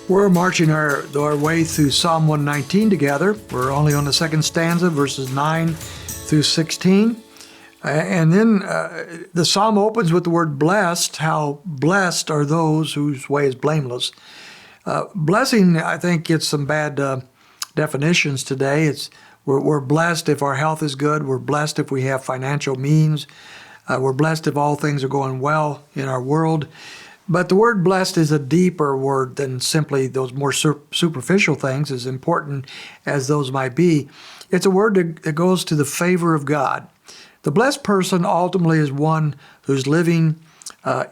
We're marching our way through Psalm 119 together. We're only on the second stanza, verses 9 through 16. And then the psalm opens with the word blessed. How blessed are those whose way is blameless. Blessing, I think, gets some bad definitions today. We're blessed if our health is good. We're blessed if we have financial means. We're blessed if all things are going well in our world. But the word blessed is a deeper word than simply those more superficial things, as important as those might be. It's a word that goes to the favor of God. The blessed person ultimately is one who's living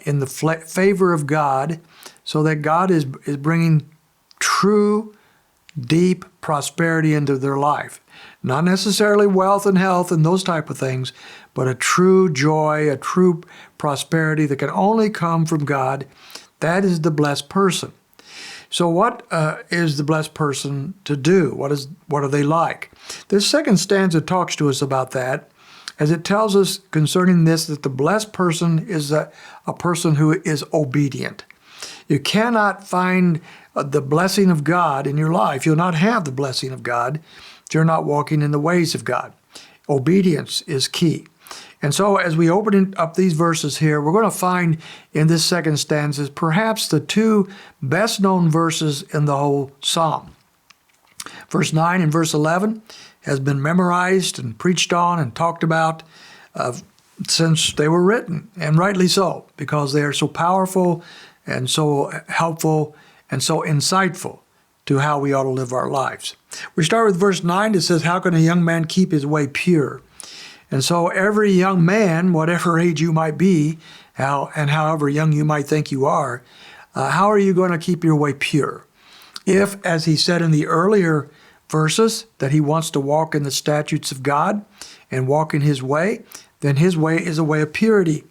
in the favor of God, so that God is bringing true, deep prosperity into their life. Not necessarily wealth and health and those type of things, but a true joy, a true prosperity that can only come from God. That is the blessed person. So what is the blessed person to do? What are they like? This second stanza talks to us about that, as it tells us concerning this that the blessed person is a person who is obedient. You cannot find the blessing of God in your life. You'll not have the blessing of God if you're not walking in the ways of God. Obedience is key. And so as we open up these verses here, we're going to find in this second stanza perhaps the two best known verses in the whole psalm. Verse 9 and verse 11 has been memorized and preached on and talked about since they were written, and rightly so, because they are so powerful and so helpful and so insightful to how we ought to live our lives. We start with verse 9 that says, how can a young man keep his way pure? And so every young man, whatever age you might be, and however young you might think you are, how are you going to keep your way pure? If, as he said in the earlier verses, that he wants to walk in the statutes of God and walk in his way, then his way is a way of purity.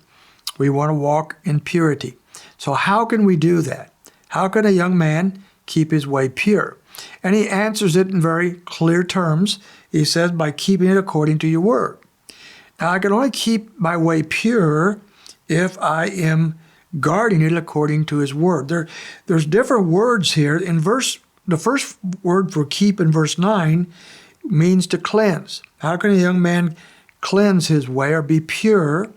We want to walk in purity. So how can we do that? How can a young man keep his way pure? And he answers it in very clear terms. He says, by keeping it according to your word. Now, I can only keep my way pure if I am guarding it according to his word. There's different words here. The first word for keep in verse 9 means to cleanse. How can a young man cleanse his way or be pure?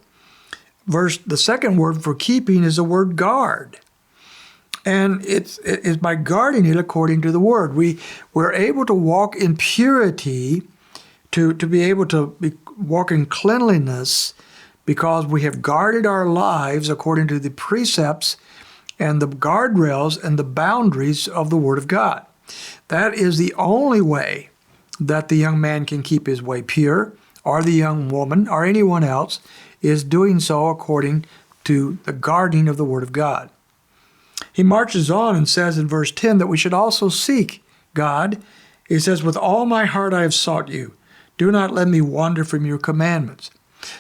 The second word for keeping is the word guard. And it's by guarding it according to the word. We're able to walk in purity, to be able to walk in cleanliness, because we have guarded our lives according to the precepts and the guardrails and the boundaries of the Word of God. That is the only way that the young man can keep his way pure, or the young woman, or anyone else, is doing so according to the guarding of the Word of God. He marches on and says in verse 10 that we should also seek God. He says, with all my heart I have sought you. Do not let me wander from your commandments.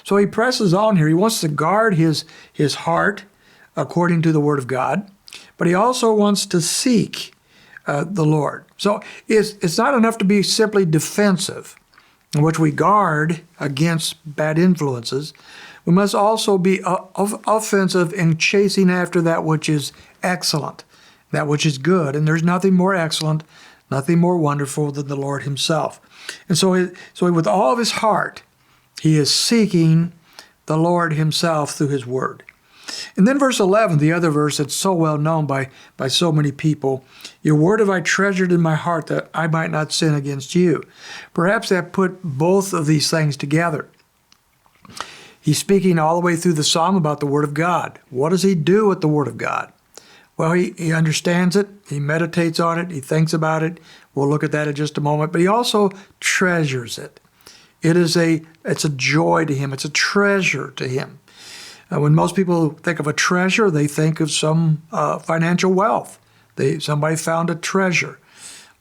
So he presses on here. He wants to guard his heart according to the Word of God, but he also wants to seek the Lord. So it's not enough to be simply defensive, in which we guard against bad influences. We must also be offensive in chasing after that which is excellent, that which is good. And there's nothing more excellent, nothing more wonderful than the Lord himself. And so with all of his heart, he is seeking the Lord himself through his word. And then verse 11, the other verse that's so well known by so many people, your word have I treasured in my heart that I might not sin against you. Perhaps that put both of these things together. He's speaking all the way through the psalm about the word of God. What does he do with the word of God? Well, he understands it, he meditates on it, he thinks about it. We'll look at that in just a moment. But he also treasures it. It's a joy to him. It's a treasure to him. When most people think of a treasure, they think of some financial wealth. Somebody found a treasure.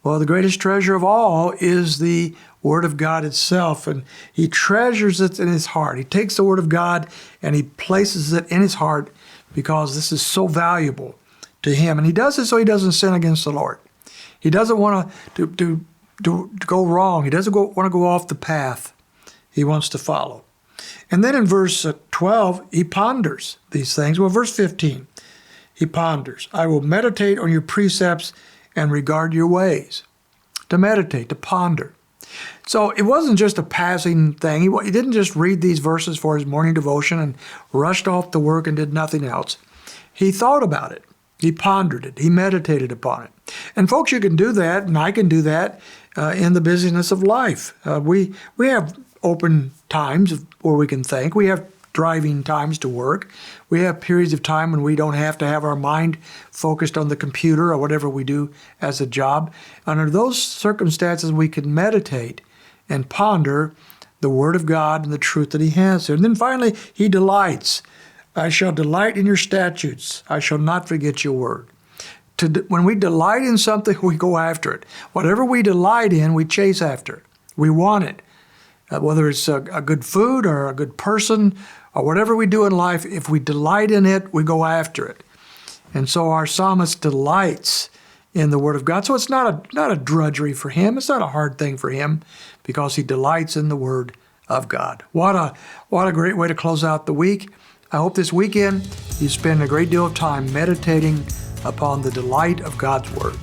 Well, the greatest treasure of all is the Word of God itself, and he treasures it in his heart. He takes the Word of God and he places it in his heart because this is so valuable to him. And he does it so he doesn't sin against the Lord. He doesn't want to go wrong. He doesn't want to go off the path he wants to follow. And then in verse 12, he ponders these things. Well, verse 15, He ponders. I will meditate on your precepts and regard your ways. To meditate, to ponder. So it wasn't just a passing thing. He didn't just read these verses for his morning devotion and rushed off to work and did nothing else. He thought about it. He pondered it. He meditated upon it. And folks, you can do that, and I can do that in the busyness of life. We have open times where we can think. We have driving times to work. We have periods of time when we don't have to have our mind focused on the computer or whatever we do as a job. Under those circumstances, we can meditate and ponder the Word of God and the truth that He has there. And then finally, He delights. I shall delight in your statutes. I shall not forget your word. When we delight in something, we go after it. Whatever we delight in, we chase after it. We want it. Whether it's a good food or a good person or whatever we do in life, if we delight in it, we go after it. And so our psalmist delights in the Word of God. So it's not a drudgery for him. It's not a hard thing for him because he delights in the Word of God. What a great way to close out the week. I hope this weekend you spend a great deal of time meditating upon the delight of God's Word.